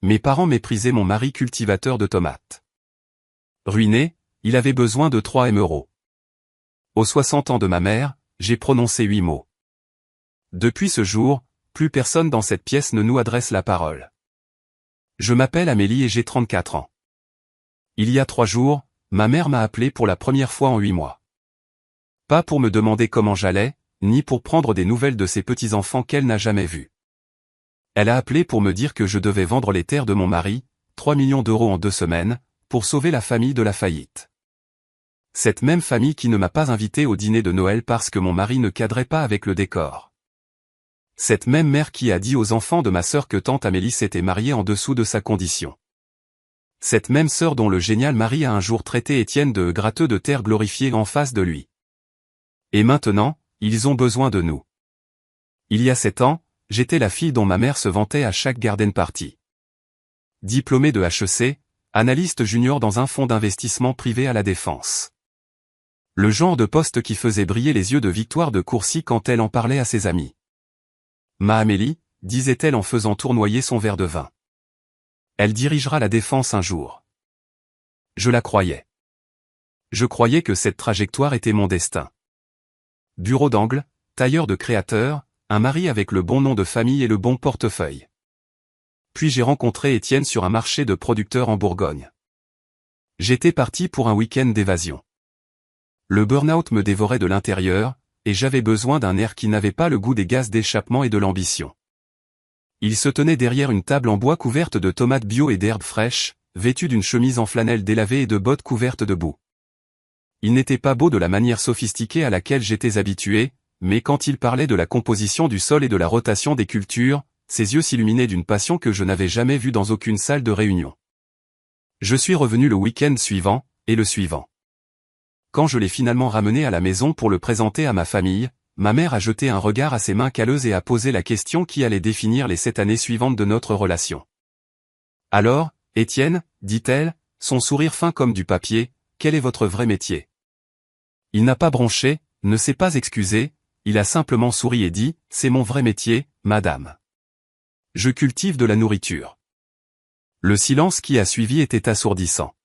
Mes parents méprisaient mon mari cultivateur de tomates. Ruiné, il avait besoin de 3 €. Aux 60 ans de ma mère, j'ai prononcé 8 mots. Depuis ce jour, plus personne dans cette pièce ne nous adresse la parole. Je m'appelle Amélie et j'ai 34 ans. Il y a 3 jours, ma mère m'a appelé pour la première fois en 8 mois. Pas pour me demander comment j'allais, ni pour prendre des nouvelles de ses petits-enfants qu'elle n'a jamais vus. Elle a appelé pour me dire que je devais vendre les terres de mon mari, 3 millions d'euros en 2 semaines, pour sauver la famille de la faillite. Cette même famille qui ne m'a pas invité au dîner de Noël parce que mon mari ne cadrait pas avec le décor. Cette même mère qui a dit aux enfants de ma sœur que tante Amélie s'était mariée en dessous de sa condition. Cette même sœur dont le génial mari a un jour traité Étienne de gratteux de terre glorifié en face de lui. Et maintenant, ils ont besoin de nous. Il y a 7 ans, j'étais la fille dont ma mère se vantait à chaque garden party. Diplômée de HEC, analyste junior dans un fonds d'investissement privé à la Défense. Le genre de poste qui faisait briller les yeux de Victoire de Courcy quand elle en parlait à ses amis. Ma Amélie, disait-elle en faisant tournoyer son verre de vin. Elle dirigera la Défense un jour. Je la croyais. Je croyais que cette trajectoire était mon destin. Bureau d'angle, tailleur de créateurs, un mari avec le bon nom de famille et le bon portefeuille. Puis j'ai rencontré Étienne sur un marché de producteurs en Bourgogne. J'étais parti pour un week-end d'évasion. Le burn-out me dévorait de l'intérieur, et j'avais besoin d'un air qui n'avait pas le goût des gaz d'échappement et de l'ambition. Il se tenait derrière une table en bois couverte de tomates bio et d'herbes fraîches, vêtu d'une chemise en flanelle délavée et de bottes couvertes de boue. Il n'était pas beau de la manière sophistiquée à laquelle j'étais habitué, mais quand il parlait de la composition du sol et de la rotation des cultures, ses yeux s'illuminaient d'une passion que je n'avais jamais vue dans aucune salle de réunion. Je suis revenu le week-end suivant, et le suivant. Quand je l'ai finalement ramené à la maison pour le présenter à ma famille, ma mère a jeté un regard à ses mains calleuses et a posé la question qui allait définir les 7 années suivantes de notre relation. Alors, Étienne, dit-elle, son sourire fin comme du papier, quel est votre vrai métier? Il n'a pas bronché, ne s'est pas excusé, il a simplement souri et dit, c'est mon vrai métier, madame. Je cultive de la nourriture. Le silence qui a suivi était assourdissant.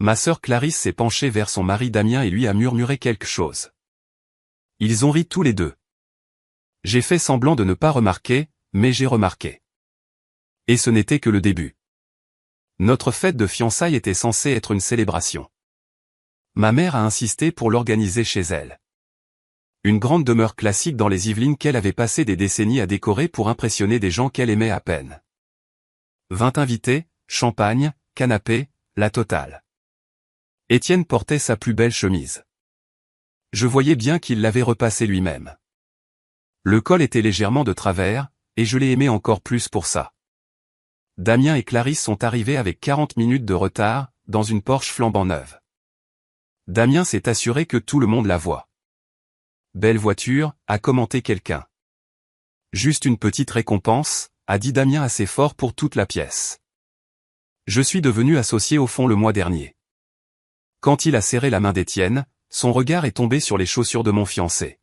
Ma sœur Clarisse s'est penchée vers son mari Damien et lui a murmuré quelque chose. Ils ont ri tous les deux. J'ai fait semblant de ne pas remarquer, mais j'ai remarqué. Et ce n'était que le début. Notre fête de fiançailles était censée être une célébration. Ma mère a insisté pour l'organiser chez elle. Une grande demeure classique dans les Yvelines qu'elle avait passé des décennies à décorer pour impressionner des gens qu'elle aimait à peine. 20 invités, champagne, canapé, la totale. Étienne portait sa plus belle chemise. Je voyais bien qu'il l'avait repassée lui-même. Le col était légèrement de travers, et je l'ai aimé encore plus pour ça. Damien et Clarisse sont arrivés avec 40 minutes de retard, dans une Porsche flambant neuve. Damien s'est assuré que tout le monde la voit. Belle voiture, a commenté quelqu'un. Juste une petite récompense, a dit Damien assez fort pour toute la pièce. Je suis devenu associé au fond le mois dernier. Quand il a serré la main d'Étienne, son regard est tombé sur les chaussures de mon fiancé.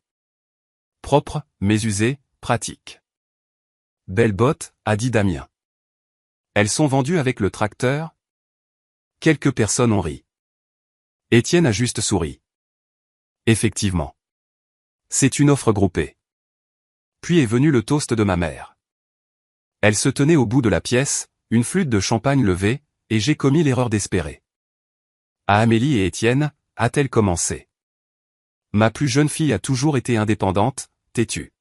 Propres, mais usées, pratiques. Belles bottes, a dit Damien. Elles sont vendues avec le tracteur? Quelques personnes ont ri. Étienne a juste souri. Effectivement. C'est une offre groupée. Puis est venu le toast de ma mère. Elle se tenait au bout de la pièce, une flûte de champagne levée, et j'ai commis l'erreur d'espérer. À Amélie et Étienne, a-t-elle commencé. Ma plus jeune fille a toujours été indépendante, têtue.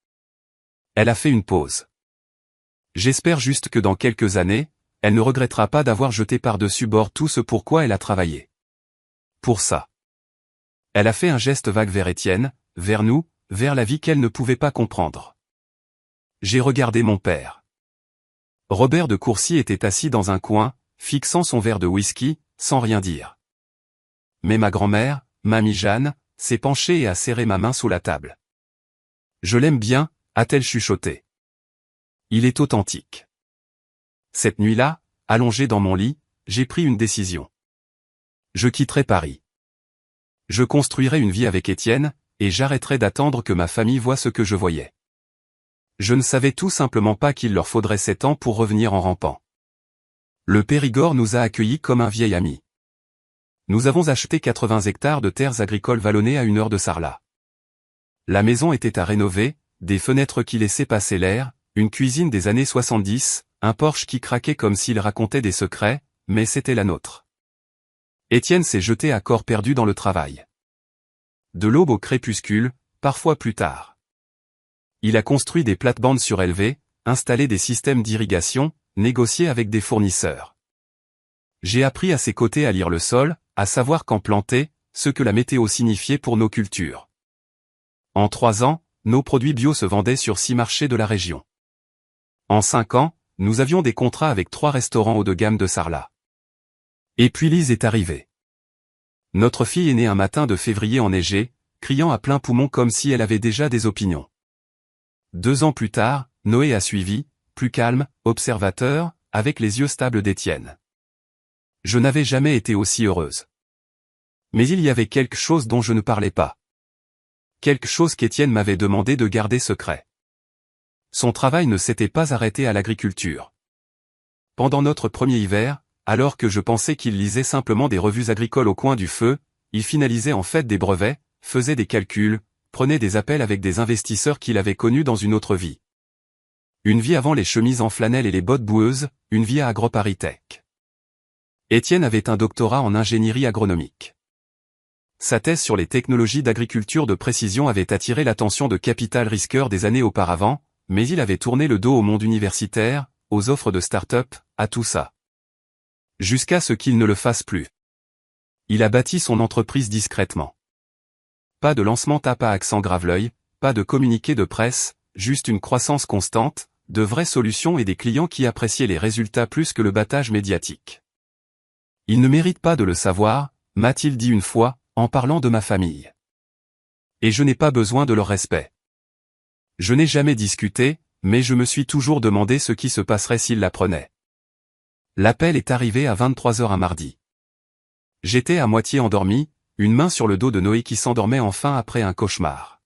Elle a fait une pause. J'espère juste que dans quelques années, elle ne regrettera pas d'avoir jeté par-dessus bord tout ce pour quoi elle a travaillé. Pour ça. Elle a fait un geste vague vers Étienne, vers nous, vers la vie qu'elle ne pouvait pas comprendre. J'ai regardé mon père. Robert de Courcy était assis dans un coin, fixant son verre de whisky, sans rien dire. Mais ma grand-mère, mamie Jeanne, s'est penchée et a serré ma main sous la table. Je l'aime bien, a-t-elle chuchoté. Il est authentique. Cette nuit-là, allongé dans mon lit, j'ai pris une décision. Je quitterai Paris. Je construirai une vie avec Étienne, et j'arrêterai d'attendre que ma famille voie ce que je voyais. Je ne savais tout simplement pas qu'il leur faudrait 7 ans pour revenir en rampant. Le Périgord nous a accueillis comme un vieil ami. Nous avons acheté 80 hectares de terres agricoles vallonnées à 1 heure de Sarlat. La maison était à rénover, des fenêtres qui laissaient passer l'air, une cuisine des années 70, un Porsche qui craquait comme s'il racontait des secrets, mais c'était la nôtre. Étienne s'est jeté à corps perdu dans le travail. De l'aube au crépuscule, parfois plus tard. Il a construit des plates-bandes surélevées, installé des systèmes d'irrigation, négocié avec des fournisseurs. J'ai appris à ses côtés à lire le sol, à savoir quand planter, ce que la météo signifiait pour nos cultures. En 3 ans, nos produits bio se vendaient sur 6 marchés de la région. En 5 ans, nous avions des contrats avec 3 restaurants haut de gamme de Sarlat. Et puis Lise est arrivée. Notre fille est née un matin de février enneigé, criant à plein poumon comme si elle avait déjà des opinions. 2 ans plus tard, Noé a suivi, plus calme, observateur, avec les yeux stables d'Étienne. Je n'avais jamais été aussi heureuse. Mais il y avait quelque chose dont je ne parlais pas. Quelque chose qu'Étienne m'avait demandé de garder secret. Son travail ne s'était pas arrêté à l'agriculture. Pendant notre premier hiver, alors que je pensais qu'il lisait simplement des revues agricoles au coin du feu, il finalisait en fait des brevets, faisait des calculs, prenait des appels avec des investisseurs qu'il avait connus dans une autre vie. Une vie avant les chemises en flanelle et les bottes boueuses, une vie à AgroParisTech. Étienne avait un doctorat en ingénierie agronomique. Sa thèse sur les technologies d'agriculture de précision avait attiré l'attention de capital risqueur des années auparavant, mais il avait tourné le dos au monde universitaire, aux offres de start-up, à tout ça. Jusqu'à ce qu'il ne le fasse plus. Il a bâti son entreprise discrètement. Pas de lancement tape à accent grave-l'œil, pas de communiqué de presse, juste une croissance constante, de vraies solutions et des clients qui appréciaient les résultats plus que le battage médiatique. Il ne mérite pas de le savoir, m'a-t-il dit une fois, en parlant de ma famille. Et je n'ai pas besoin de leur respect. Je n'ai jamais discuté, mais je me suis toujours demandé ce qui se passerait s'il l'apprenait. L'appel est arrivé à 23h un mardi. J'étais à moitié endormi, une main sur le dos de Noé qui s'endormait enfin après un cauchemar.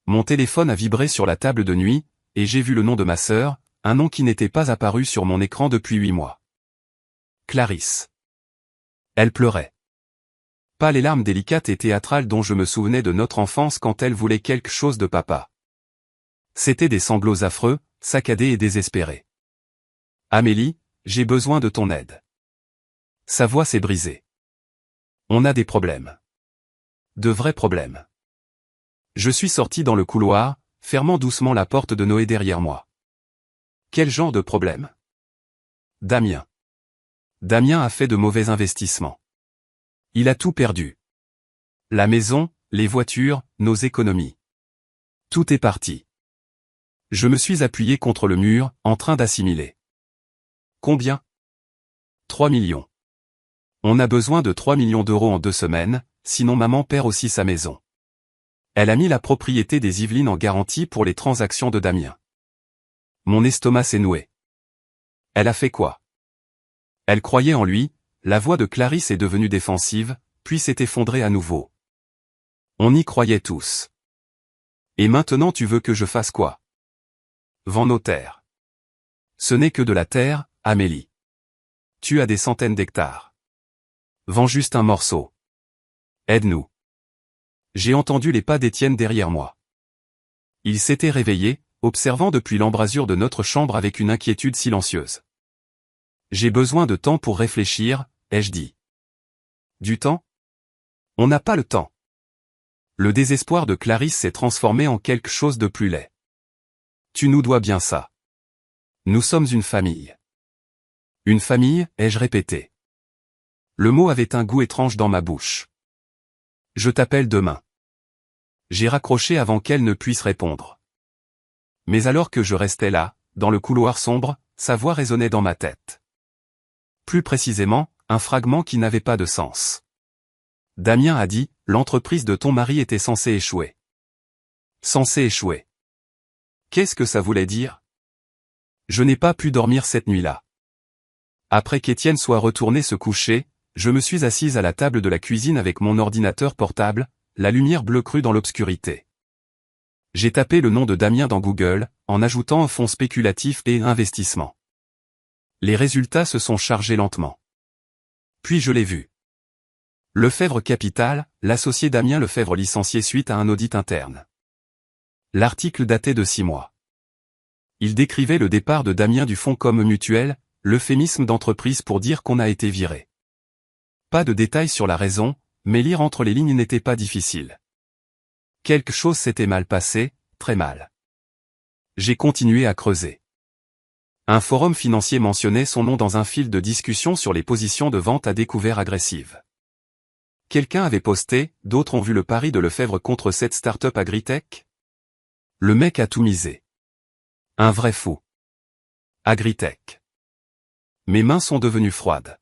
Mon téléphone a vibré sur la table de nuit, et j'ai vu le nom de ma sœur, un nom qui n'était pas apparu sur mon écran depuis 8 mois. Clarisse. Elle pleurait. Pas les larmes délicates et théâtrales dont je me souvenais de notre enfance quand elle voulait quelque chose de papa. C'étaient des sanglots affreux, saccadés et désespérés. Amélie, j'ai besoin de ton aide. Sa voix s'est brisée. On a des problèmes. De vrais problèmes. Je suis sorti dans le couloir, fermant doucement la porte de Noé derrière moi. Quel genre de problème? Damien. Damien a fait de mauvais investissements. Il a tout perdu. La maison, les voitures, nos économies. Tout est parti. Je me suis appuyé contre le mur, en train d'assimiler. Combien? 3 millions. On a besoin de 3 millions d'euros en 2 semaines, sinon maman perd aussi sa maison. Elle a mis la propriété des Yvelines en garantie pour les transactions de Damien. Mon estomac s'est noué. Elle a fait quoi? Elle croyait en lui, la voix de Clarisse est devenue défensive, puis s'est effondrée à nouveau. On y croyait tous. Et maintenant tu veux que je fasse quoi? Vends nos terres. Ce n'est que de la terre, Amélie. Tu as des centaines d'hectares. Vends juste un morceau. Aide-nous. J'ai entendu les pas d'Étienne derrière moi. Il s'était réveillé, observant depuis l'embrasure de notre chambre avec une inquiétude silencieuse. J'ai besoin de temps pour réfléchir, ai-je dit. Du temps? On n'a pas le temps. Le désespoir de Clarisse s'est transformé en quelque chose de plus laid. Tu nous dois bien ça. Nous sommes une famille. Une famille, ai-je répété. Le mot avait un goût étrange dans ma bouche. Je t'appelle demain. J'ai raccroché avant qu'elle ne puisse répondre. Mais alors que je restais là, dans le couloir sombre, sa voix résonnait dans ma tête. Plus précisément, un fragment qui n'avait pas de sens. Damien a dit, l'entreprise de ton mari était censée échouer. Censée échouer. Qu'est-ce que ça voulait dire? Je n'ai pas pu dormir cette nuit-là. Après qu'Étienne soit retourné se coucher, je me suis assise à la table de la cuisine avec mon ordinateur portable, la lumière bleue crue dans l'obscurité. J'ai tapé le nom de Damien dans Google, en ajoutant un fonds spéculatif et investissement. Les résultats se sont chargés lentement. Puis je l'ai vu. Lefebvre Capital, l'associé Damien Lefebvre licencié suite à un audit interne. L'article datait de 6 mois. Il décrivait le départ de Damien du fonds comme mutuel, l'euphémisme d'entreprise pour dire qu'on a été viré. Pas de détails sur la raison, mais lire entre les lignes n'était pas difficile. Quelque chose s'était mal passé, très mal. J'ai continué à creuser. Un forum financier mentionnait son nom dans un fil de discussion sur les positions de vente à découvert agressives. Quelqu'un avait posté, d'autres ont vu le pari de Lefebvre contre cette start-up agritech. Le mec a tout misé. Un vrai fou. Agritech. Mes mains sont devenues froides.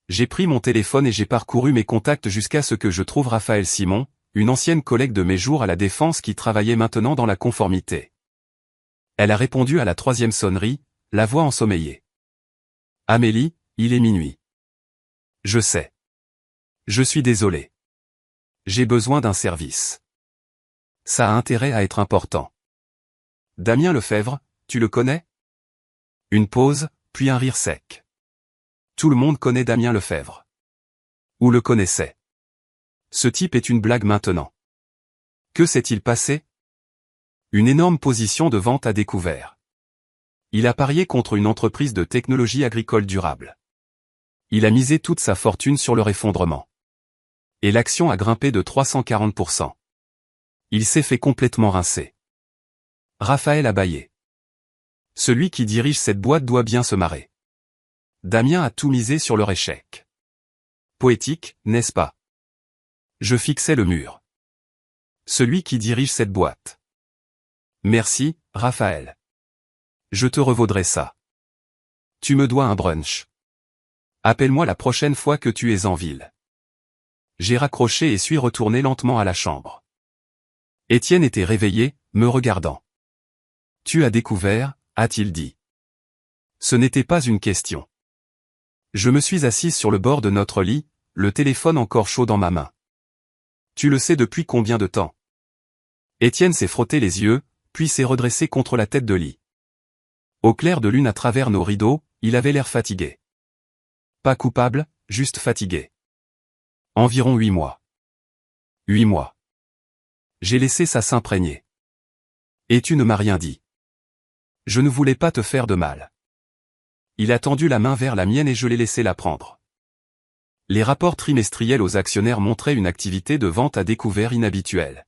J'ai pris mon téléphone et j'ai parcouru mes contacts jusqu'à ce que je trouve Raphaël Simon, une ancienne collègue de mes jours à la Défense qui travaillait maintenant dans la conformité. Elle a répondu à la 3e sonnerie, la voix ensommeillée. Amélie, il est minuit. Je sais. Je suis désolé. J'ai besoin d'un service. Ça a intérêt à être important. Damien Lefebvre, tu le connais? Une pause, puis un rire sec. Tout le monde connaît Damien Lefebvre. Ou le connaissait. Ce type est une blague maintenant. Que s'est-il passé? Une énorme position de vente à découvert. Il a parié contre une entreprise de technologie agricole durable. Il a misé toute sa fortune sur leur effondrement. Et l'action a grimpé de 340%. Il s'est fait complètement rincer. Raphaël a bâillé. Celui qui dirige cette boîte doit bien se marrer. Damien a tout misé sur leur échec. Poétique, n'est-ce pas? Je fixais le mur. Celui qui dirige cette boîte. Merci, Raphaël. Je te revaudrai ça. Tu me dois un brunch. Appelle-moi la prochaine fois que tu es en ville. J'ai raccroché et suis retourné lentement à la chambre. Étienne était réveillé, me regardant. Tu as découvert, a-t-il dit. Ce n'était pas une question. Je me suis assise sur le bord de notre lit, le téléphone encore chaud dans ma main. Tu le sais depuis combien de temps? Étienne s'est frotté les yeux, puis s'est redressé contre la tête de lit. Au clair de lune à travers nos rideaux, il avait l'air fatigué. Pas coupable, juste fatigué. Environ 8 mois. 8 mois. J'ai laissé ça s'imprégner. Et tu ne m'as rien dit. Je ne voulais pas te faire de mal. Il a tendu la main vers la mienne et je l'ai laissé la prendre. Les rapports trimestriels aux actionnaires montraient une activité de vente à découvert inhabituelle.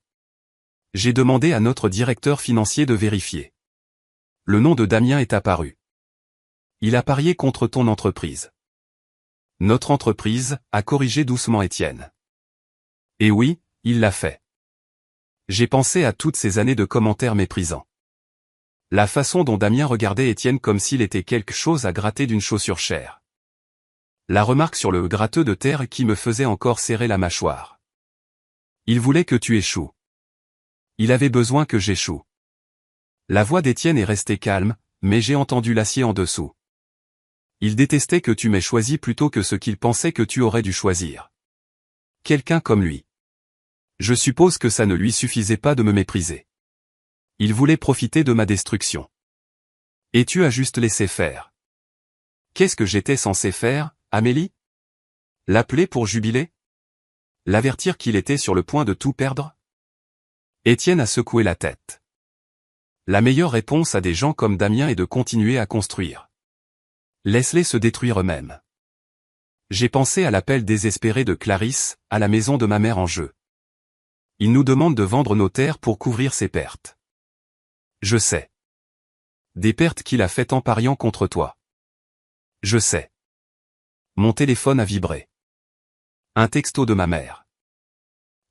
J'ai demandé à notre directeur financier de vérifier. Le nom de Damien est apparu. Il a parié contre ton entreprise. Notre entreprise, a corrigé doucement Étienne. Et oui, il l'a fait. J'ai pensé à toutes ces années de commentaires méprisants. La façon dont Damien regardait Étienne comme s'il était quelque chose à gratter d'une chaussure chère. La remarque sur le gratteux de terre qui me faisait encore serrer la mâchoire. Il voulait que tu échoues. Il avait besoin que j'échoue. La voix d'Étienne est restée calme, mais j'ai entendu l'acier en dessous. Il détestait que tu m'aies choisi plutôt que ce qu'il pensait que tu aurais dû choisir. Quelqu'un comme lui. Je suppose que ça ne lui suffisait pas de me mépriser. Il voulait profiter de ma destruction. Et tu as juste laissé faire. Qu'est-ce que j'étais censé faire, Amélie? L'appeler pour jubiler? L'avertir qu'il était sur le point de tout perdre? Étienne a secoué la tête. La meilleure réponse à des gens comme Damien est de continuer à construire. Laisse-les se détruire eux-mêmes. J'ai pensé à l'appel désespéré de Clarisse, à la maison de ma mère en jeu. Il nous demande de vendre nos terres pour couvrir ses pertes. Je sais. Des pertes qu'il a faites en pariant contre toi. Je sais. Mon téléphone a vibré. Un texto de ma mère.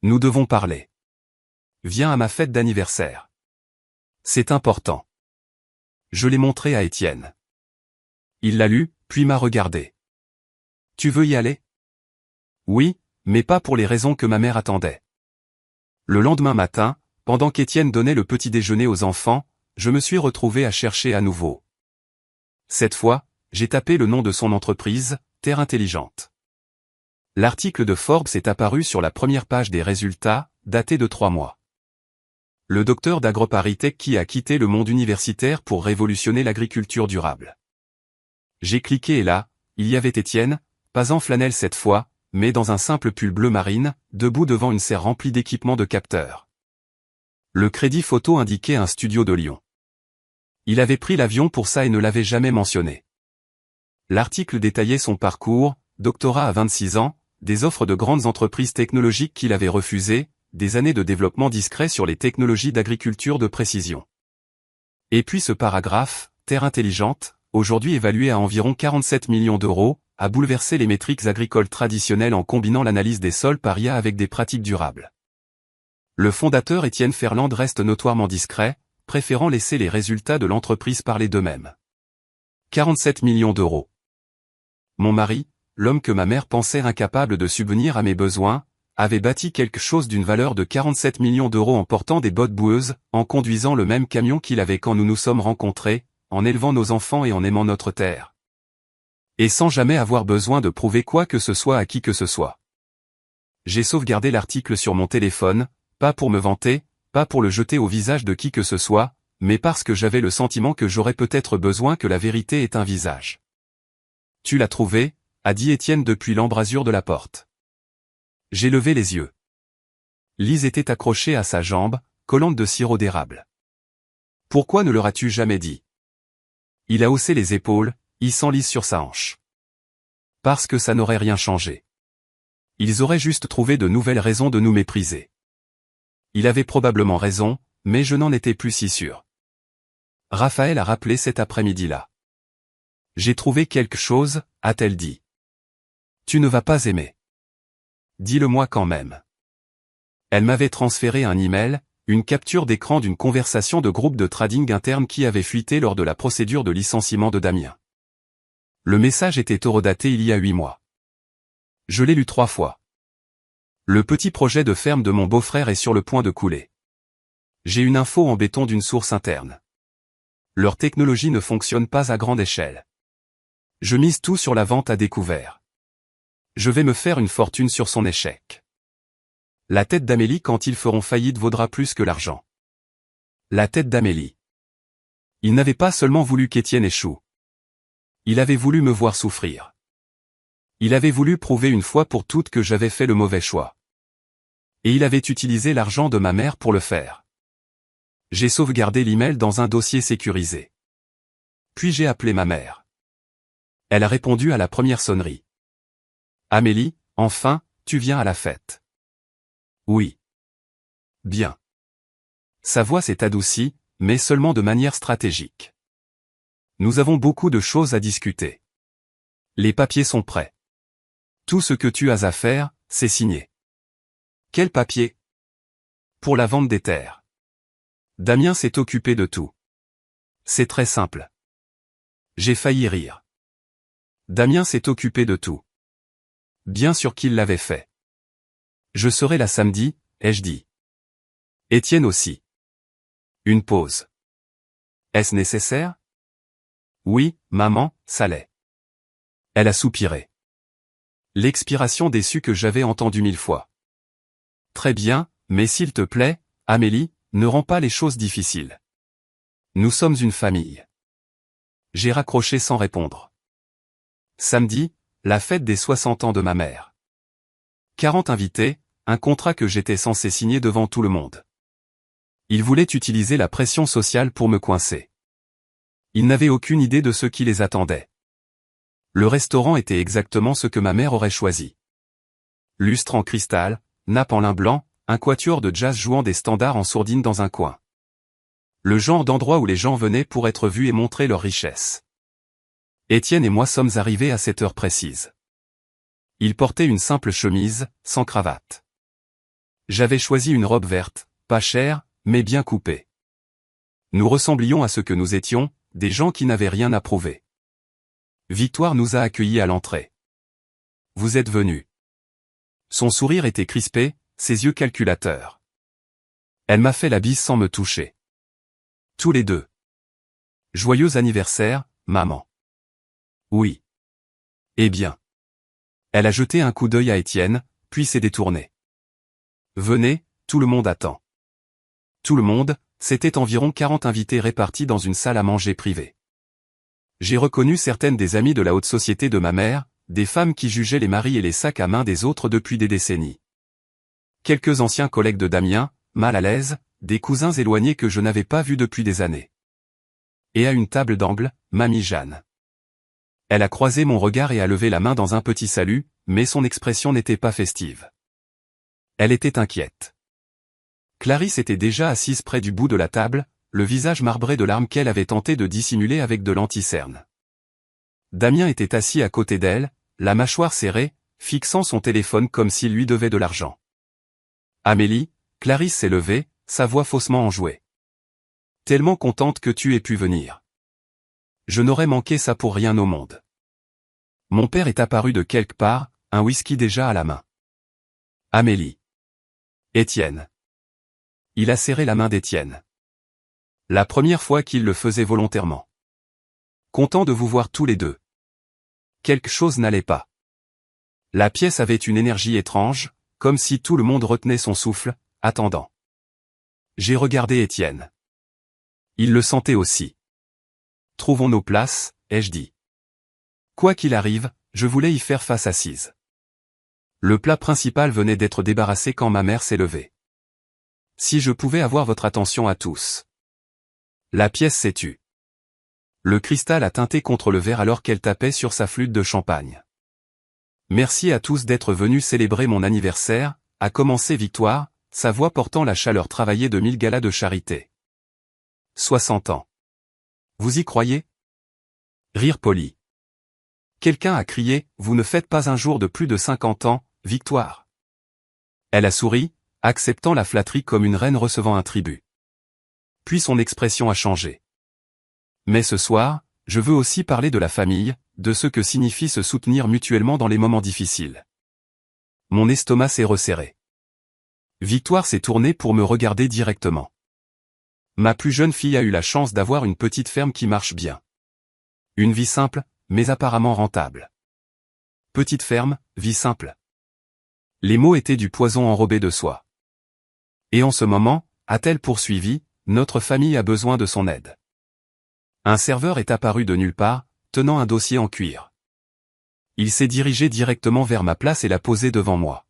Nous devons parler. Viens à ma fête d'anniversaire. C'est important. Je l'ai montré à Étienne. Il l'a lu, puis m'a regardé. Tu veux y aller? Oui, mais pas pour les raisons que ma mère attendait. Le lendemain matin, pendant qu'Étienne donnait le petit déjeuner aux enfants, je me suis retrouvé à chercher à nouveau. Cette fois, j'ai tapé le nom de son entreprise, Terre Intelligente. L'article de Forbes est apparu sur la première page des résultats, daté de 3 mois. Le docteur d'AgroParisTech qui a quitté le monde universitaire pour révolutionner l'agriculture durable. J'ai cliqué et là, il y avait Étienne, pas en flanelle cette fois, mais dans un simple pull bleu marine, debout devant une serre remplie d'équipements de capteurs. Le crédit photo indiquait un studio de Lyon. Il avait pris l'avion pour ça et ne l'avait jamais mentionné. L'article détaillait son parcours, doctorat à 26 ans, des offres de grandes entreprises technologiques qu'il avait refusées, des années de développement discret sur les technologies d'agriculture de précision. Et puis ce paragraphe, Terre intelligente, aujourd'hui évalué à environ 47 millions d'euros, a bouleversé les métriques agricoles traditionnelles en combinant l'analyse des sols par IA avec des pratiques durables. Le fondateur Étienne Ferland reste notoirement discret, préférant laisser les résultats de l'entreprise parler d'eux-mêmes. 47 millions d'euros. Mon mari, l'homme que ma mère pensait incapable de subvenir à mes besoins, avait bâti quelque chose d'une valeur de 47 millions d'euros en portant des bottes boueuses, en conduisant le même camion qu'il avait quand nous nous sommes rencontrés, en élevant nos enfants et en aimant notre terre. Et sans jamais avoir besoin de prouver quoi que ce soit à qui que ce soit. J'ai sauvegardé l'article sur mon téléphone, pas pour me vanter, pas pour le jeter au visage de qui que ce soit, mais parce que j'avais le sentiment que j'aurais peut-être besoin que la vérité ait un visage. Tu l'as trouvé, a dit Étienne depuis l'embrasure de la porte. J'ai levé les yeux. Lise était accrochée à sa jambe, collante de sirop d'érable. Pourquoi ne leur as-tu jamais dit? Il a haussé les épaules, hissant Lise sur sa hanche. Parce que ça n'aurait rien changé. Ils auraient juste trouvé de nouvelles raisons de nous mépriser. Il avait probablement raison, mais je n'en étais plus si sûr. Raphaël a rappelé cet après-midi-là. J'ai trouvé quelque chose, a-t-elle dit. Tu ne vas pas aimer. Dis-le-moi quand même. Elle m'avait transféré un email, une capture d'écran d'une conversation de groupe de trading interne qui avait fuité lors de la procédure de licenciement de Damien. Le message était horodaté il y a 8 mois. Je l'ai lu 3 fois. Le petit projet de ferme de mon beau-frère est sur le point de couler. J'ai une info en béton d'une source interne. Leur technologie ne fonctionne pas à grande échelle. Je mise tout sur la vente à découvert. Je vais me faire une fortune sur son échec. La tête d'Amélie quand ils feront faillite vaudra plus que l'argent. La tête d'Amélie. Il n'avait pas seulement voulu qu'Étienne échoue. Il avait voulu me voir souffrir. Il avait voulu prouver une fois pour toutes que j'avais fait le mauvais choix. Et il avait utilisé l'argent de ma mère pour le faire. J'ai sauvegardé l'email dans un dossier sécurisé. Puis j'ai appelé ma mère. Elle a répondu à la première sonnerie. Amélie, enfin, tu viens à la fête. Oui. Bien. Sa voix s'est adoucie, mais seulement de manière stratégique. Nous avons beaucoup de choses à discuter. Les papiers sont prêts. Tout ce que tu as à faire, c'est signer. Quel papier? Pour la vente des terres. Damien s'est occupé de tout. C'est très simple. J'ai failli rire. Damien s'est occupé de tout. Bien sûr qu'il l'avait fait. Je serai là samedi, ai-je dit. Étienne aussi. Une pause. Est-ce nécessaire? Oui, maman, ça l'est. Elle a soupiré. L'expiration déçue que j'avais entendue 1000 fois. Très bien, mais s'il te plaît, Amélie, ne rends pas les choses difficiles. Nous sommes une famille. J'ai raccroché sans répondre. Samedi, la fête des 60 ans de ma mère. 40 invités, un contrat que j'étais censé signer devant tout le monde. Ils voulaient utiliser la pression sociale pour me coincer. Ils n'avaient aucune idée de ce qui les attendait. Le restaurant était exactement ce que ma mère aurait choisi. Lustre en cristal, nappe en lin blanc, un quatuor de jazz jouant des standards en sourdine dans un coin. Le genre d'endroit où les gens venaient pour être vus et montrer leur richesse. Étienne et moi sommes arrivés à cette heure précise. Il portait une simple chemise, sans cravate. J'avais choisi une robe verte, pas chère, mais bien coupée. Nous ressemblions à ce que nous étions, des gens qui n'avaient rien à prouver. Victoire nous a accueillis à l'entrée. Vous êtes venus. Son sourire était crispé, ses yeux calculateurs. Elle m'a fait la bise sans me toucher. Tous les deux. Joyeux anniversaire, maman. Oui. Eh bien. Elle a jeté un coup d'œil à Étienne, puis s'est détournée. Venez, tout le monde attend. Tout le monde, c'était environ 40 invités répartis dans une salle à manger privée. J'ai reconnu certaines des amies de la haute société de ma mère, des femmes qui jugeaient les maris et les sacs à main des autres depuis des décennies. Quelques anciens collègues de Damien, mal à l'aise, des cousins éloignés que je n'avais pas vus depuis des années. Et à une table d'angle, mamie Jeanne. Elle a croisé mon regard et a levé la main dans un petit salut, mais son expression n'était pas festive. Elle était inquiète. Clarisse était déjà assise près du bout de la table, le visage marbré de larmes qu'elle avait tenté de dissimuler avec de l'anti-cerne. Damien était assis à côté d'elle, la mâchoire serrée, fixant son téléphone comme s'il lui devait de l'argent. Amélie, Clarisse s'est levée, sa voix faussement enjouée. Tellement contente que tu aies pu venir. Je n'aurais manqué ça pour rien au monde. Mon père est apparu de quelque part, un whisky déjà à la main. Amélie. Étienne. Il a serré la main d'Étienne. La première fois qu'il le faisait volontairement. Content de vous voir tous les deux. Quelque chose n'allait pas. La pièce avait une énergie étrange, comme si tout le monde retenait son souffle, attendant. J'ai regardé Étienne. Il le sentait aussi. Trouvons nos places, ai-je dit. Quoi qu'il arrive, je voulais y faire face assise. Le plat principal venait d'être débarrassé quand ma mère s'est levée. Si je pouvais avoir votre attention à tous. La pièce s'est tue. Le cristal a tinté contre le verre alors qu'elle tapait sur sa flûte de champagne. Merci à tous d'être venus célébrer mon anniversaire, a commencé Victoire, sa voix portant la chaleur travaillée de 1000 galas de charité. 60 ans. Vous y croyez? Rire poli. Quelqu'un a crié, vous ne faites pas un jour de plus de 50 ans, Victoire. Elle a souri, acceptant la flatterie comme une reine recevant un tribut. Puis son expression a changé. Mais ce soir, je veux aussi parler de la famille, de ce que signifie se soutenir mutuellement dans les moments difficiles. Mon estomac s'est resserré. Victoire s'est tournée pour me regarder directement. Ma plus jeune fille a eu la chance d'avoir une petite ferme qui marche bien. Une vie simple, mais apparemment rentable. Petite ferme, vie simple. Les mots étaient du poison enrobé de soie. Et en ce moment, a-t-elle poursuivi, notre famille a besoin de son aide. Un serveur est apparu de nulle part, tenant un dossier en cuir. Il s'est dirigé directement vers ma place et l'a posé devant moi.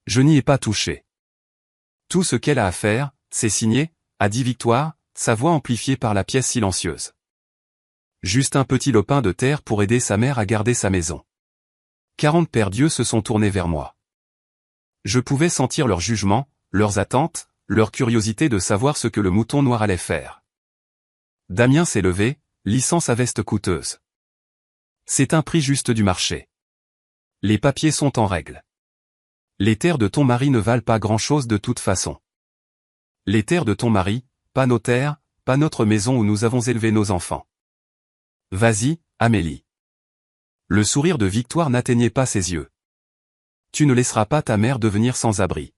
Je n'y ai pas touché. Tout ce qu'elle a à faire, c'est signer, a dit Victoire, sa voix amplifiée par la pièce silencieuse. Juste un petit lopin de terre pour aider sa mère à garder sa maison. 40 pères d'yeux se sont tournés vers moi. Je pouvais sentir leur jugement, leurs attentes, leur curiosité de savoir ce que le mouton noir allait faire. Damien s'est levé, lissant sa veste coûteuse. C'est un prix juste du marché. Les papiers sont en règle. Les terres de ton mari ne valent pas grand-chose de toute façon. Les terres de ton mari, pas nos terres, pas notre maison où nous avons élevé nos enfants. Vas-y, Amélie. Le sourire de Victoire n'atteignait pas ses yeux. Tu ne laisseras pas ta mère devenir sans abri.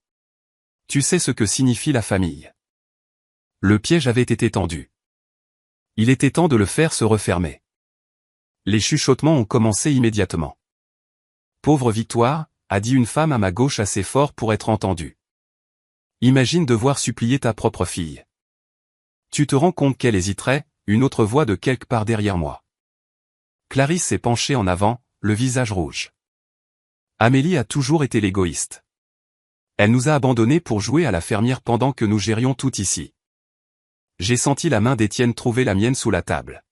Tu sais ce que signifie la famille. Le piège avait été tendu. Il était temps de le faire se refermer. Les chuchotements ont commencé immédiatement. Pauvre Victoire, a dit une femme à ma gauche assez fort pour être entendue. Imagine devoir supplier ta propre fille. Tu te rends compte qu'elle hésiterait, une autre voix de quelque part derrière moi. Clarisse s'est penchée en avant, le visage rouge. Amélie a toujours été l'égoïste. Elle nous a abandonnés pour jouer à la fermière pendant que nous gérions tout ici. J'ai senti la main d'Étienne trouver la mienne sous la table.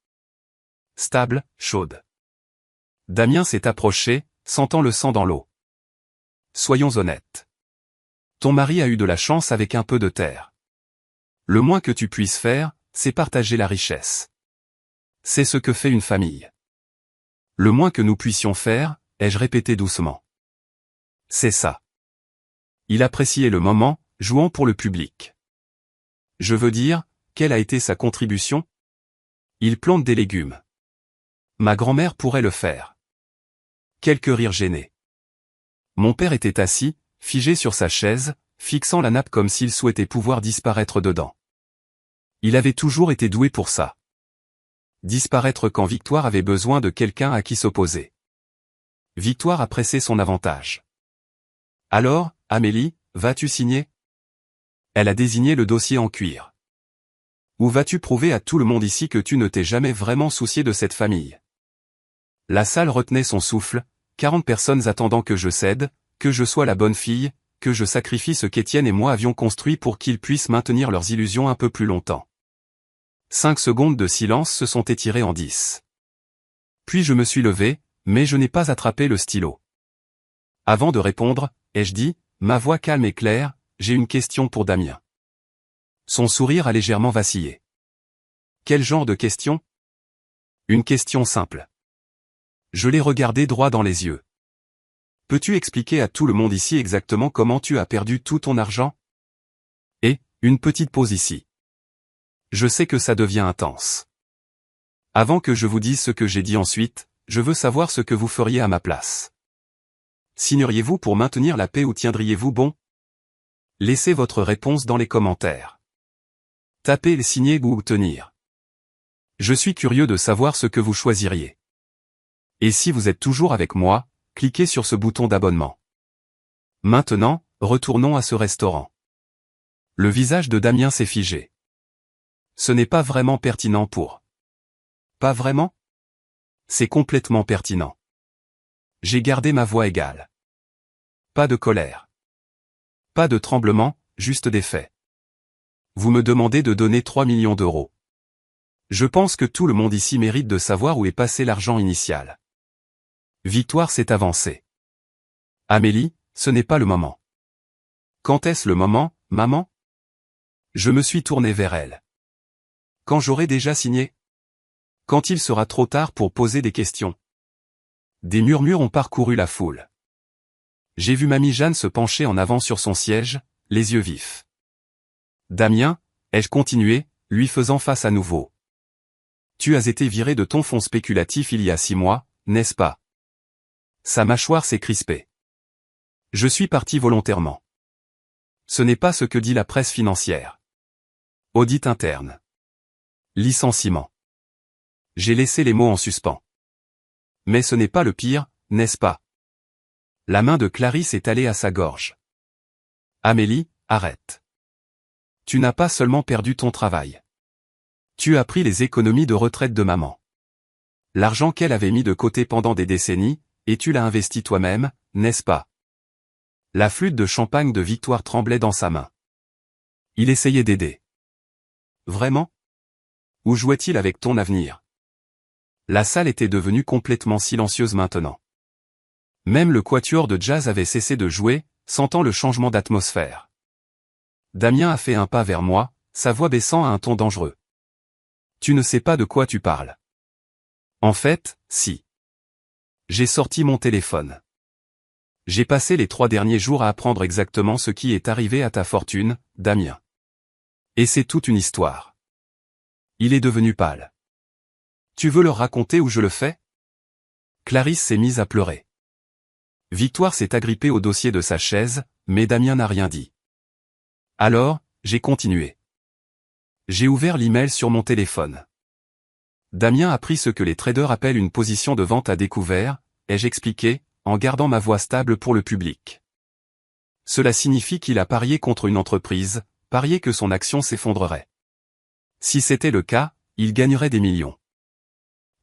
Stable, chaude. Damien s'est approché, sentant le sang dans l'eau. Soyons honnêtes. Ton mari a eu de la chance avec un peu de terre. Le moins que tu puisses faire, c'est partager la richesse. C'est ce que fait une famille. Le moins que nous puissions faire, ai-je répété doucement. C'est ça. Il appréciait le moment, jouant pour le public. Je veux dire, quelle a été sa contribution? Il plante des légumes. Ma grand-mère pourrait le faire. Quelques rires gênés. Mon père était assis, figé sur sa chaise, fixant la nappe comme s'il souhaitait pouvoir disparaître dedans. Il avait toujours été doué pour ça. Disparaître quand Victoire avait besoin de quelqu'un à qui s'opposer. Victoire a pressé son avantage. Alors, Amélie, vas-tu signer? Elle a désigné le dossier en cuir. Ou vas-tu prouver à tout le monde ici que tu ne t'es jamais vraiment soucié de cette famille? La salle retenait son souffle, 40 personnes attendant que je cède, que je sois la bonne fille, que je sacrifie ce qu'Étienne et moi avions construit pour qu'ils puissent maintenir leurs illusions un peu plus longtemps. 5 secondes de silence se sont étirées en 10. Puis je me suis levé, mais je n'ai pas attrapé le stylo. Avant de répondre, ai-je dit, ma voix calme et claire, j'ai une question pour Damien. Son sourire a légèrement vacillé. Quel genre de question? Une question simple. Je l'ai regardé droit dans les yeux. Peux-tu expliquer à tout le monde ici exactement comment tu as perdu tout ton argent? Et, une petite pause ici. Je sais que ça devient intense. Avant que je vous dise ce que j'ai dit ensuite, je veux savoir ce que vous feriez à ma place. Signeriez-vous pour maintenir la paix ou tiendriez-vous bon? Laissez votre réponse dans les commentaires. Tapez le signer ou tenir. Je suis curieux de savoir ce que vous choisiriez. Et si vous êtes toujours avec moi, cliquez sur ce bouton d'abonnement. Maintenant, retournons à ce restaurant. Le visage de Damien s'est figé. Ce n'est pas vraiment pertinent pour... Pas vraiment? C'est complètement pertinent. J'ai gardé ma voix égale. Pas de colère. Pas de tremblement, juste des faits. Vous me demandez de donner 3 millions d'euros. Je pense que tout le monde ici mérite de savoir où est passé l'argent initial. Victoire s'est avancée. Amélie, ce n'est pas le moment. Quand est-ce le moment, maman? Je me suis tourné vers elle. Quand j'aurai déjà signé? Quand il sera trop tard pour poser des questions. Des murmures ont parcouru la foule. J'ai vu mamie Jeanne se pencher en avant sur son siège, les yeux vifs. Damien, ai-je continué, lui faisant face à nouveau. Tu as été viré de ton fonds spéculatif il y a 6 mois, n'est-ce pas? Sa mâchoire s'est crispée. Je suis parti volontairement. Ce n'est pas ce que dit la presse financière. Audit interne. Licenciement. J'ai laissé les mots en suspens. Mais ce n'est pas le pire, n'est-ce pas? La main de Clarisse est allée à sa gorge. Amélie, arrête. Tu n'as pas seulement perdu ton travail. Tu as pris les économies de retraite de maman. L'argent qu'elle avait mis de côté pendant des décennies, et tu l'as investi toi-même, n'est-ce pas? La flûte de champagne de Victoire tremblait dans sa main. Il essayait d'aider. Vraiment? Où jouait-il avec ton avenir? La salle était devenue complètement silencieuse maintenant. Même le quatuor de jazz avait cessé de jouer, sentant le changement d'atmosphère. Damien a fait un pas vers moi, sa voix baissant à un ton dangereux. Tu ne sais pas de quoi tu parles. En fait, si. J'ai sorti mon téléphone. J'ai passé les 3 derniers jours à apprendre exactement ce qui est arrivé à ta fortune, Damien. Et c'est toute une histoire. Il est devenu pâle. Tu veux leur raconter où je le fais? Clarisse s'est mise à pleurer. Victoire s'est agrippée au dossier de sa chaise, mais Damien n'a rien dit. Alors, j'ai continué. J'ai ouvert l'email sur mon téléphone. Damien a pris ce que les traders appellent une position de vente à découvert, ai-je expliqué, en gardant ma voix stable pour le public. Cela signifie qu'il a parié contre une entreprise, parié que son action s'effondrerait. Si c'était le cas, il gagnerait des millions.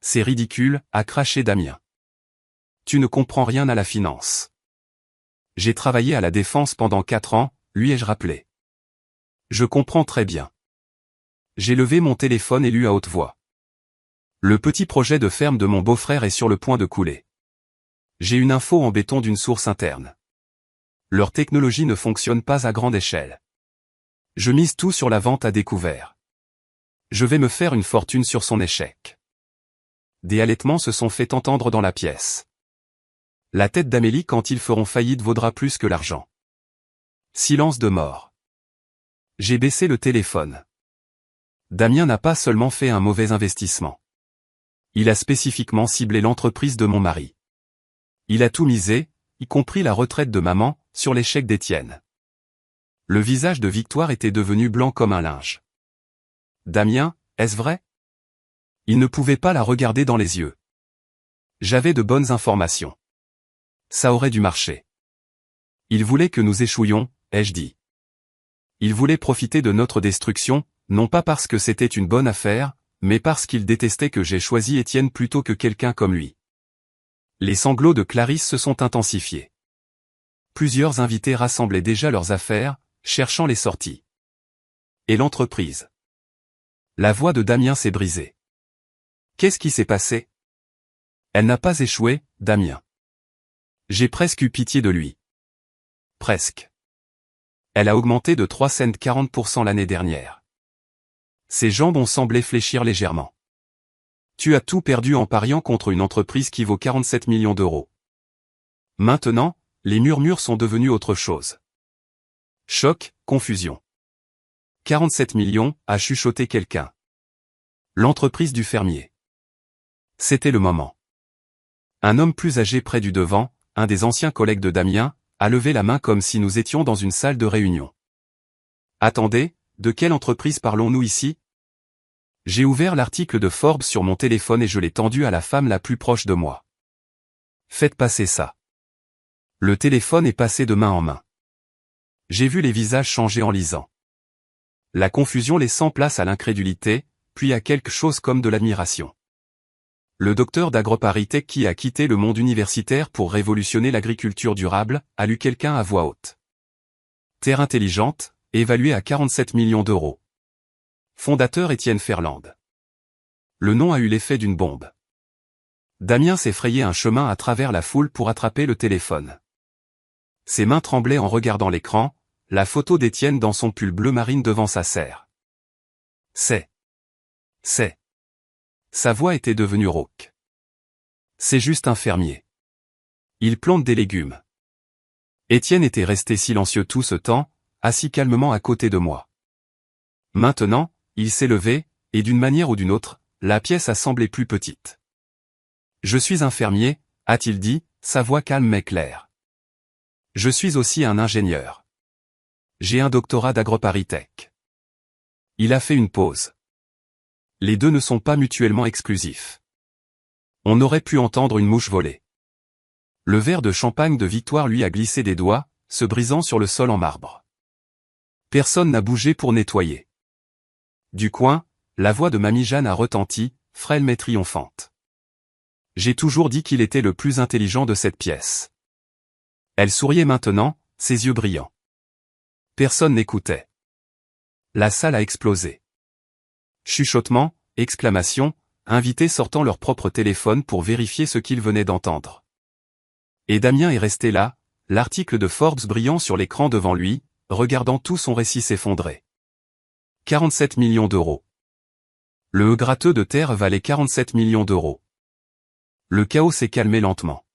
C'est ridicule, a craché Damien. Tu ne comprends rien à la finance. J'ai travaillé à la défense pendant 4 ans, lui ai-je rappelé. Je comprends très bien. J'ai levé mon téléphone et lu à haute voix. Le petit projet de ferme de mon beau-frère est sur le point de couler. J'ai une info en béton d'une source interne. Leur technologie ne fonctionne pas à grande échelle. Je mise tout sur la vente à découvert. Je vais me faire une fortune sur son échec. Des halètements se sont fait entendre dans la pièce. La tête d'Amélie quand ils feront faillite vaudra plus que l'argent. Silence de mort. J'ai baissé le téléphone. Damien n'a pas seulement fait un mauvais investissement. Il a spécifiquement ciblé l'entreprise de mon mari. Il a tout misé, y compris la retraite de maman, sur l'échec d'Étienne. Le visage de Victoire était devenu blanc comme un linge. Damien, est-ce vrai? Il ne pouvait pas la regarder dans les yeux. J'avais de bonnes informations. Ça aurait dû marcher. Il voulait que nous échouions, ai-je dit. Il voulait profiter de notre destruction, non pas parce que c'était une bonne affaire, mais parce qu'il détestait que j'aie choisi Étienne plutôt que quelqu'un comme lui. Les sanglots de Clarisse se sont intensifiés. Plusieurs invités rassemblaient déjà leurs affaires, cherchant les sorties. Et l'entreprise. La voix de Damien s'est brisée. Qu'est-ce qui s'est passé? Elle n'a pas échoué, Damien. J'ai presque eu pitié de lui. Presque. Elle a augmenté de 3,40% l'année dernière. Ses jambes ont semblé fléchir légèrement. Tu as tout perdu en pariant contre une entreprise qui vaut 47 millions d'euros. Maintenant, les murmures sont devenus autre chose. Choc, confusion. 47 millions, a chuchoté quelqu'un. L'entreprise du fermier. C'était le moment. Un homme plus âgé près du devant, un des anciens collègues de Damien, a levé la main comme si nous étions dans une salle de réunion. Attendez, de quelle entreprise parlons-nous ici? J'ai ouvert l'article de Forbes sur mon téléphone et je l'ai tendu à la femme la plus proche de moi. Faites passer ça. Le téléphone est passé de main en main. J'ai vu les visages changer en lisant. La confusion laissant place à l'incrédulité, puis à quelque chose comme de l'admiration. Le docteur d'AgroParisTech qui a quitté le monde universitaire pour révolutionner l'agriculture durable, a lu quelqu'un à voix haute. Terre intelligente, évaluée à 47 millions d'euros. Fondateur Étienne Ferland. Le nom a eu l'effet d'une bombe. Damien s'est frayé un chemin à travers la foule pour attraper le téléphone. Ses mains tremblaient en regardant l'écran, la photo d'Étienne dans son pull bleu marine devant sa serre. C'est. Sa voix était devenue rauque. C'est juste un fermier. Il plante des légumes. Étienne était resté silencieux tout ce temps, assis calmement à côté de moi. Maintenant, il s'est levé, et d'une manière ou d'une autre, la pièce a semblé plus petite. Je suis un fermier, a-t-il dit, sa voix calme mais claire. Je suis aussi un ingénieur. J'ai un doctorat d'AgroParisTech. Il a fait une pause. Les deux ne sont pas mutuellement exclusifs. On aurait pu entendre une mouche voler. Le verre de champagne de Victoire lui a glissé des doigts, se brisant sur le sol en marbre. Personne n'a bougé pour nettoyer. Du coin, la voix de Mamie Jeanne a retenti, frêle mais triomphante. J'ai toujours dit qu'il était le plus intelligent de cette pièce. Elle souriait maintenant, ses yeux brillants. Personne n'écoutait. La salle a explosé. Chuchotements, exclamations, invités sortant leur propre téléphone pour vérifier ce qu'ils venaient d'entendre. Et Damien est resté là, l'article de Forbes brillant sur l'écran devant lui, regardant tout son récit s'effondrer. 47 millions d'euros. Le gratteux de terre valait 47 millions d'euros. Le chaos s'est calmé lentement.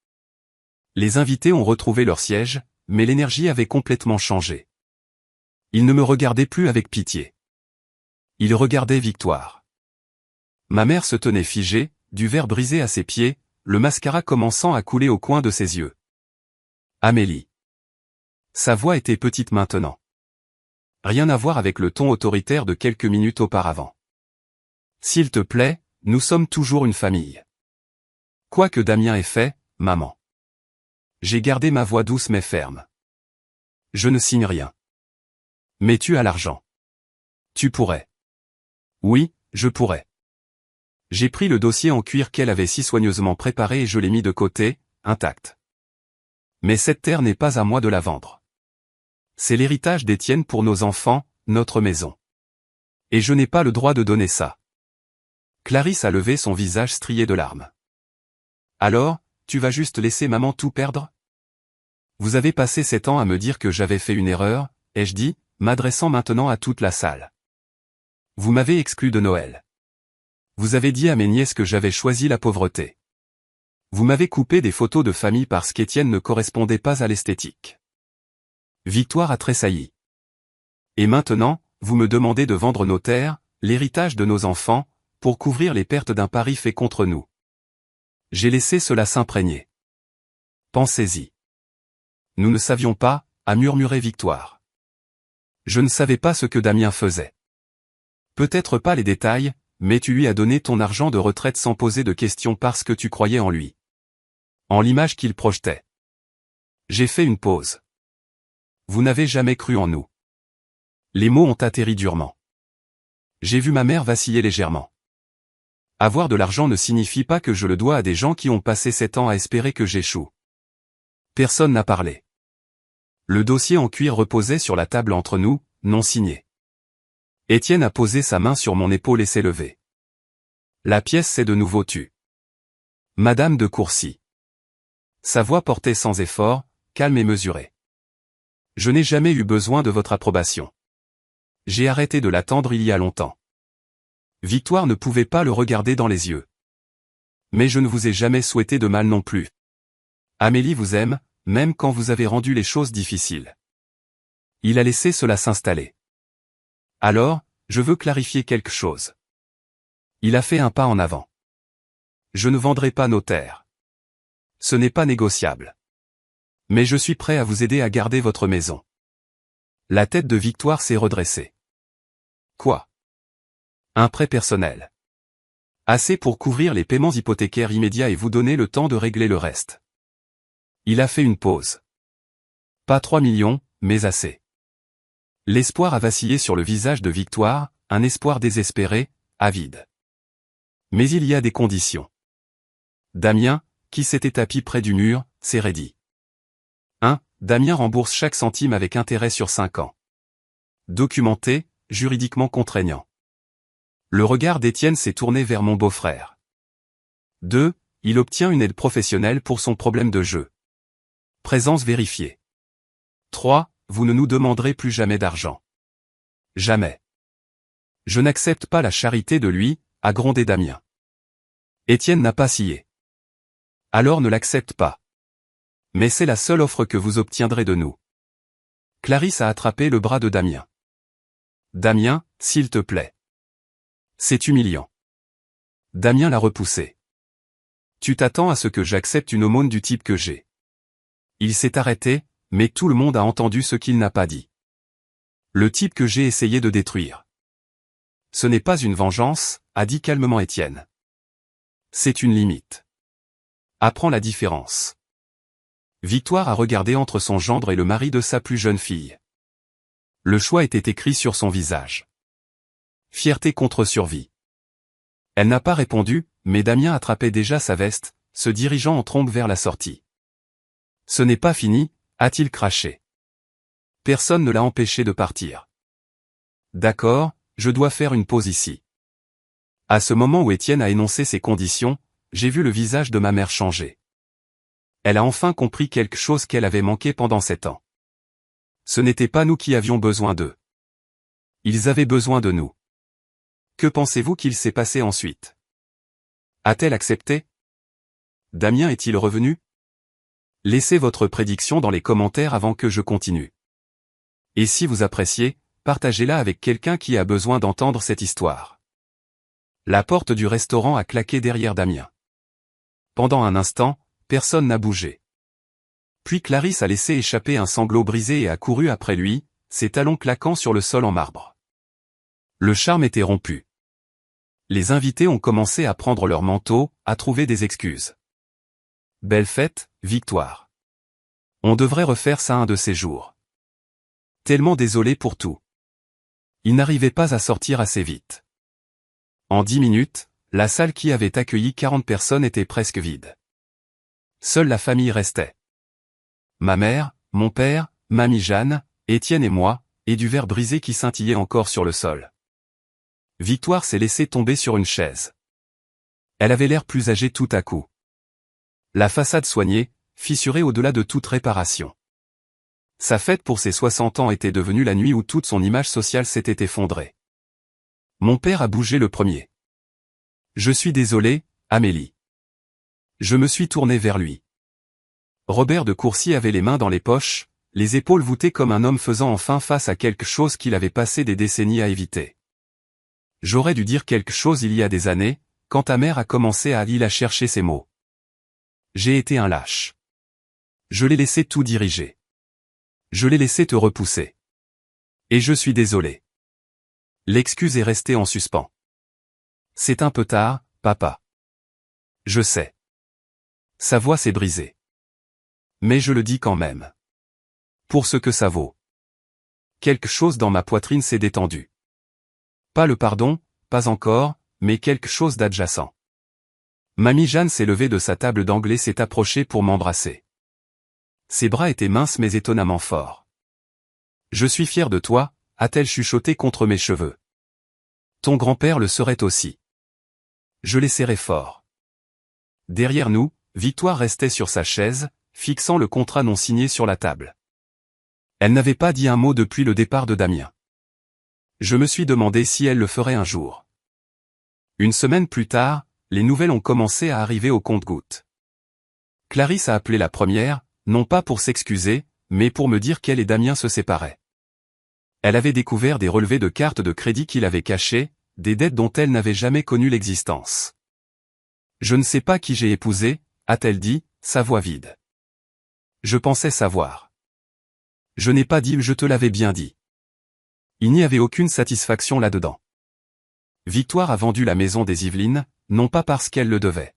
Les invités ont retrouvé leur siège, mais l'énergie avait complètement changé. Ils ne me regardaient plus avec pitié. Ils regardaient Victoire. Ma mère se tenait figée, du verre brisé à ses pieds, le mascara commençant à couler au coin de ses yeux. Amélie. Sa voix était petite maintenant. Rien à voir avec le ton autoritaire de quelques minutes auparavant. S'il te plaît, nous sommes toujours une famille. Quoi que Damien ait fait, maman. J'ai gardé ma voix douce mais ferme. Je ne signe rien. Mais tu as l'argent. Tu pourrais. Oui, je pourrais. J'ai pris le dossier en cuir qu'elle avait si soigneusement préparé et je l'ai mis de côté, intact. Mais cette terre n'est pas à moi de la vendre. C'est l'héritage d'Étienne pour nos enfants, notre maison. Et je n'ai pas le droit de donner ça. Clarisse a levé son visage strié de larmes. Alors, tu vas juste laisser maman tout perdre? Vous avez passé 7 ans à me dire que j'avais fait une erreur, ai-je dit, m'adressant maintenant à toute la salle. Vous m'avez exclu de Noël. Vous avez dit à mes nièces que j'avais choisi la pauvreté. Vous m'avez coupé des photos de famille parce qu'Étienne ne correspondait pas à l'esthétique. Victoire a tressailli. Et maintenant, vous me demandez de vendre nos terres, l'héritage de nos enfants, pour couvrir les pertes d'un pari fait contre nous. J'ai laissé cela s'imprégner. Pensez-y. Nous ne savions pas, a murmuré Victoire. Je ne savais pas ce que Damien faisait. Peut-être pas les détails, mais tu lui as donné ton argent de retraite sans poser de questions parce que tu croyais en lui. En l'image qu'il projetait. J'ai fait une pause. Vous n'avez jamais cru en nous. Les mots ont atterri durement. J'ai vu ma mère vaciller légèrement. Avoir de l'argent ne signifie pas que je le dois à des gens qui ont passé 7 ans à espérer que j'échoue. Personne n'a parlé. Le dossier en cuir reposait sur la table entre nous, non signé. Étienne a posé sa main sur mon épaule et s'est levé. La pièce s'est de nouveau tue. Madame de Courcy. Sa voix portait sans effort, calme et mesurée. Je n'ai jamais eu besoin de votre approbation. J'ai arrêté de l'attendre il y a longtemps. Victoire ne pouvait pas le regarder dans les yeux. Mais je ne vous ai jamais souhaité de mal non plus. Amélie vous aime, même quand vous avez rendu les choses difficiles. Il a laissé cela s'installer. Alors, je veux clarifier quelque chose. Il a fait un pas en avant. Je ne vendrai pas nos terres. Ce n'est pas négociable. Mais je suis prêt à vous aider à garder votre maison. La tête de Victoire s'est redressée. Quoi? Un prêt personnel. Assez pour couvrir les paiements hypothécaires immédiats et vous donner le temps de régler le reste. Il a fait une pause. Pas 3 millions, mais assez. L'espoir a vacillé sur le visage de Victoire, un espoir désespéré, avide. Mais il y a des conditions. Damien, qui s'était tapi près du mur, s'est raidi. 1. Damien rembourse chaque centime avec intérêt sur 5 ans. Documenté, juridiquement contraignant. Le regard d'Étienne s'est tourné vers mon beau-frère. 2. Il obtient une aide professionnelle pour son problème de jeu. Présence vérifiée. 3. Vous ne nous demanderez plus jamais d'argent. Jamais. Je n'accepte pas la charité de lui, a grondé Damien. Étienne n'a pas scié. Alors ne l'accepte pas. Mais c'est la seule offre que vous obtiendrez de nous. Clarisse a attrapé le bras de Damien. Damien, s'il te plaît. C'est humiliant. Damien l'a repoussé. Tu t'attends à ce que j'accepte une aumône du type que j'ai. Il s'est arrêté, mais tout le monde a entendu ce qu'il n'a pas dit. Le type que j'ai essayé de détruire. Ce n'est pas une vengeance, a dit calmement Étienne. C'est une limite. Apprends la différence. Victoire a regardé entre son gendre et le mari de sa plus jeune fille. Le choix était écrit sur son visage. Fierté contre survie. Elle n'a pas répondu, mais Damien attrapait déjà sa veste, se dirigeant en trombe vers la sortie. Ce n'est pas fini, a-t-il craché. Personne ne l'a empêché de partir. D'accord, je dois faire une pause ici. À ce moment où Étienne a énoncé ses conditions, j'ai vu le visage de ma mère changer. Elle a enfin compris quelque chose qu'elle avait manqué pendant 7 ans. Ce n'était pas nous qui avions besoin d'eux. Ils avaient besoin de nous. Que pensez-vous qu'il s'est passé ensuite? A-t-elle accepté? Damien est-il revenu? Laissez votre prédiction dans les commentaires avant que je continue. Et si vous appréciez, partagez-la avec quelqu'un qui a besoin d'entendre cette histoire. La porte du restaurant a claqué derrière Damien. Pendant un instant, personne n'a bougé. Puis Clarisse a laissé échapper un sanglot brisé et a couru après lui, ses talons claquant sur le sol en marbre. Le charme était rompu. Les invités ont commencé à prendre leur manteau, à trouver des excuses. Belle fête, Victoire. On devrait refaire ça un de ces jours. Tellement désolé pour tout. Il n'arrivait pas à sortir assez vite. En 10 minutes, la salle qui avait accueilli 40 personnes était presque vide. Seule la famille restait. Ma mère, mon père, mamie Jeanne, Étienne et moi, et du verre brisé qui scintillait encore sur le sol. Victoire s'est laissée tomber sur une chaise. Elle avait l'air plus âgée tout à coup. La façade soignée, fissurée au-delà de toute réparation. Sa fête pour ses 60 ans était devenue la nuit où toute son image sociale s'était effondrée. Mon père a bougé le premier. Je suis désolé, Amélie. Je me suis tourné vers lui. Robert de Courcy avait les mains dans les poches, les épaules voûtées comme un homme faisant enfin face à quelque chose qu'il avait passé des décennies à éviter. J'aurais dû dire quelque chose il y a des années, quand ta mère a commencé à aller chercher ses mots. J'ai été un lâche. Je l'ai laissé tout diriger. Je l'ai laissé te repousser. Et je suis désolé. L'excuse est restée en suspens. C'est un peu tard, papa. Je sais. Sa voix s'est brisée. Mais je le dis quand même. Pour ce que ça vaut. Quelque chose dans ma poitrine s'est détendu. Pas le pardon, pas encore, mais quelque chose d'adjacent. Mamie Jeanne s'est levée de sa table d'anglais, s'est approchée pour m'embrasser. Ses bras étaient minces mais étonnamment forts. Je suis fière de toi, a-t-elle chuchoté contre mes cheveux. Ton grand-père le serait aussi. Je les serrai fort. Derrière nous, Victoire restait sur sa chaise, fixant le contrat non signé sur la table. Elle n'avait pas dit un mot depuis le départ de Damien. Je me suis demandé si elle le ferait un jour. Une semaine plus tard, les nouvelles ont commencé à arriver au compte-gouttes. Clarisse a appelé la première, non pas pour s'excuser, mais pour me dire qu'elle et Damien se séparaient. Elle avait découvert des relevés de cartes de crédit qu'il avait cachés, des dettes dont elle n'avait jamais connu l'existence. Je ne sais pas qui j'ai épousé, a-t-elle dit, sa voix vide. Je pensais savoir. Je n'ai pas dit, je te l'avais bien dit. Il n'y avait aucune satisfaction là-dedans. Victoire a vendu la maison des Yvelines, non pas parce qu'elle le devait.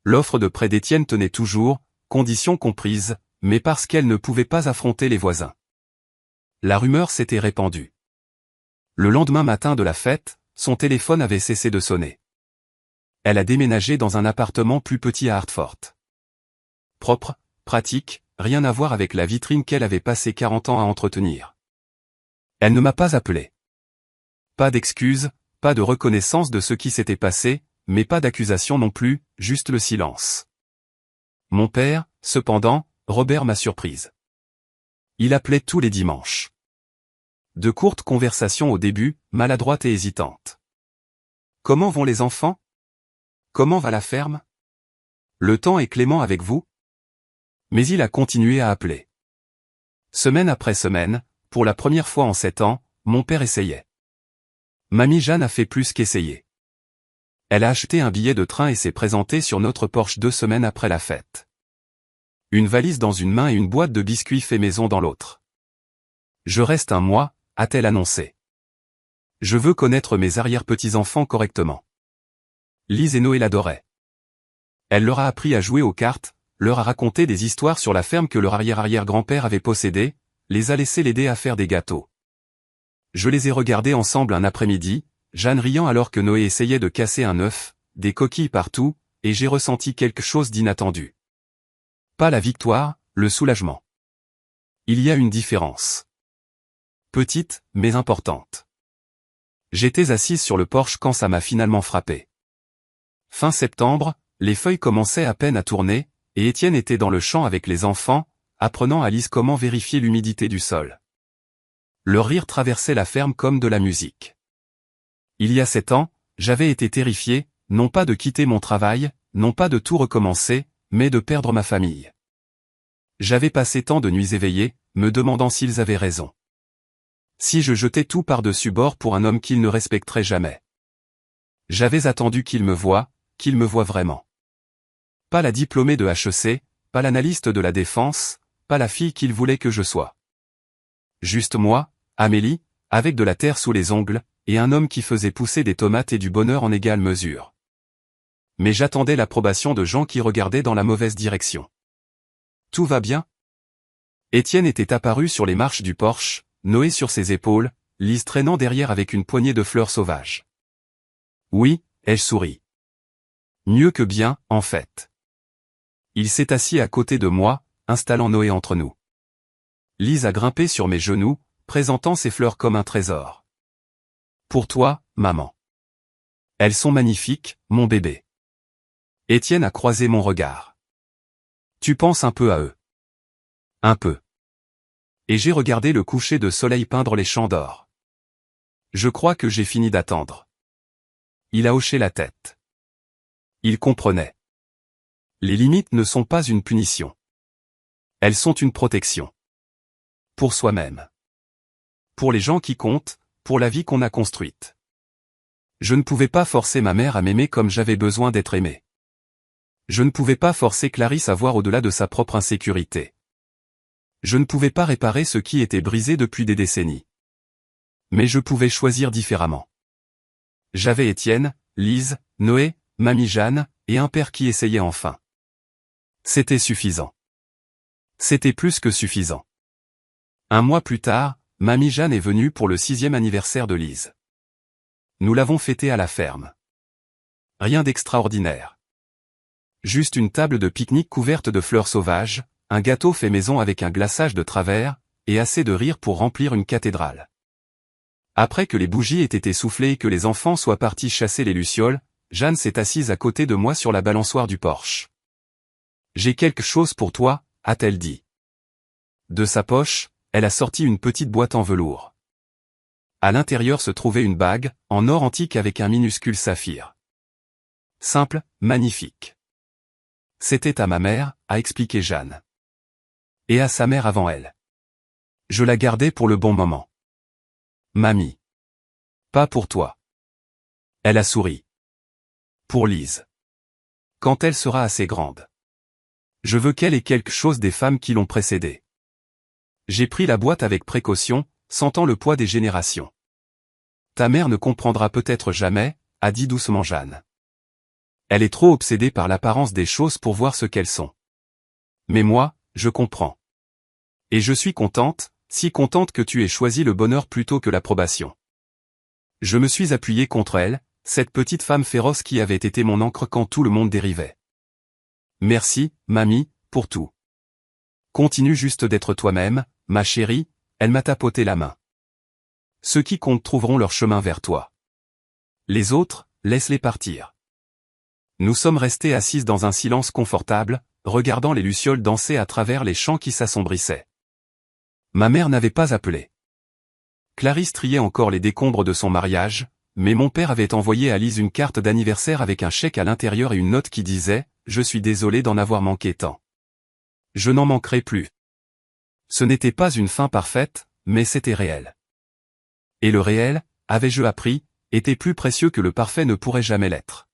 L'offre de prêt d'Étienne tenait toujours, conditions comprises, mais parce qu'elle ne pouvait pas affronter les voisins. La rumeur s'était répandue. Le lendemain matin de la fête, son téléphone avait cessé de sonner. Elle a déménagé dans un appartement plus petit à Hartford. Propre, pratique, rien à voir avec la vitrine qu'elle avait passé 40 ans à entretenir. Elle ne m'a pas appelé. Pas d'excuses, pas de reconnaissance de ce qui s'était passé, mais pas d'accusation non plus, juste le silence. Mon père, cependant, Robert m'a surprise. Il appelait tous les dimanches. De courtes conversations au début, maladroites et hésitantes. Comment vont les enfants? Comment va la ferme? Le temps est clément avec vous? Mais il a continué à appeler. Semaine après semaine, pour la première fois en 7 ans, mon père essayait. Mamie Jeanne a fait plus qu'essayer. Elle a acheté un billet de train et s'est présentée sur notre porche 2 semaines après la fête. Une valise dans une main et une boîte de biscuits fait maison dans l'autre. Je reste un mois, a-t-elle annoncé. Je veux connaître mes arrière-petits-enfants correctement. Lise et Noé l'adoraient. Elle leur a appris à jouer aux cartes, leur a raconté des histoires sur la ferme que leur arrière-arrière-grand-père avait possédée, les a laissés l'aider à faire des gâteaux. Je les ai regardés ensemble un après-midi, Jeanne riant alors que Noé essayait de casser un œuf, des coquilles partout, et j'ai ressenti quelque chose d'inattendu. Pas la victoire, le soulagement. Il y a une différence. Petite, mais importante. J'étais assise sur le porche quand ça m'a finalement frappé. Fin septembre, les feuilles commençaient à peine à tourner, et Étienne était dans le champ avec les enfants, apprenant à Lise comment vérifier l'humidité du sol. Leur rire traversait la ferme comme de la musique. Il y a 7 ans, j'avais été terrifié, non pas de quitter mon travail, non pas de tout recommencer, mais de perdre ma famille. J'avais passé tant de nuits éveillées, me demandant s'ils avaient raison. Si je jetais tout par-dessus bord pour un homme qu'ils ne respecteraient jamais. J'avais attendu qu'il me voie vraiment. Pas la diplômée de HEC, pas l'analyste de la défense, pas la fille qu'il voulait que je sois. Juste moi, Amélie, avec de la terre sous les ongles, et un homme qui faisait pousser des tomates et du bonheur en égale mesure. Mais j'attendais l'approbation de gens qui regardaient dans la mauvaise direction. Tout va bien? Étienne était apparu sur les marches du porche, Noé sur ses épaules, Lise traînant derrière avec une poignée de fleurs sauvages. Oui, ai-je souri. Mieux que bien, en fait. Il s'est assis à côté de moi, installant Noé entre nous. Lise a grimpé sur mes genoux, présentant ses fleurs comme un trésor. Pour toi, maman. Elles sont magnifiques, mon bébé. Étienne a croisé mon regard. Tu penses un peu à eux. Un peu. Et j'ai regardé le coucher de soleil peindre les champs d'or. Je crois que j'ai fini d'attendre. Il a hoché la tête. Il comprenait. Les limites ne sont pas une punition. Elles sont une protection. Pour soi-même. Pour les gens qui comptent, pour la vie qu'on a construite. Je ne pouvais pas forcer ma mère à m'aimer comme j'avais besoin d'être aimé. Je ne pouvais pas forcer Clarisse à voir au-delà de sa propre insécurité. Je ne pouvais pas réparer ce qui était brisé depuis des décennies. Mais je pouvais choisir différemment. J'avais Étienne, Lise, Noé, Mamie Jeanne, et un père qui essayait enfin. C'était suffisant. C'était plus que suffisant. Un mois plus tard, Mamie Jeanne est venue pour le 6e anniversaire de Lise. Nous l'avons fêté à la ferme. Rien d'extraordinaire. Juste une table de pique-nique couverte de fleurs sauvages, un gâteau fait maison avec un glaçage de travers, et assez de rire pour remplir une cathédrale. Après que les bougies aient été soufflées et que les enfants soient partis chasser les lucioles, Jeanne s'est assise à côté de moi sur la balançoire du porche. « J'ai quelque chose pour toi », a-t-elle dit. De sa poche, elle a sorti une petite boîte en velours. À l'intérieur se trouvait une bague, en or antique avec un minuscule saphir. Simple, magnifique. C'était à ma mère, a expliqué Jeanne. Et à sa mère avant elle. Je la gardais pour le bon moment. Mamie. Pas pour toi. Elle a souri. Pour Lise. Quand elle sera assez grande. Je veux qu'elle ait quelque chose des femmes qui l'ont précédée. J'ai pris la boîte avec précaution, sentant le poids des générations. Ta mère ne comprendra peut-être jamais, a dit doucement Jeanne. Elle est trop obsédée par l'apparence des choses pour voir ce qu'elles sont. Mais moi, je comprends. Et je suis contente, si contente que tu aies choisi le bonheur plutôt que l'approbation. Je me suis appuyé contre elle, cette petite femme féroce qui avait été mon encre quand tout le monde dérivait. Merci, mamie, pour tout. Continue juste d'être toi-même, ma chérie, elle m'a tapoté la main. Ceux qui comptent trouveront leur chemin vers toi. Les autres, laisse-les partir. Nous sommes restés assises dans un silence confortable, regardant les lucioles danser à travers les champs qui s'assombrissaient. Ma mère n'avait pas appelé. Clarisse triait encore les décombres de son mariage, mais mon père avait envoyé à Lise une carte d'anniversaire avec un chèque à l'intérieur et une note qui disait « Je suis désolé d'en avoir manqué tant. Je n'en manquerai plus. » Ce n'était pas une fin parfaite, mais c'était réel. Et le réel, avais-je appris, était plus précieux que le parfait ne pourrait jamais l'être.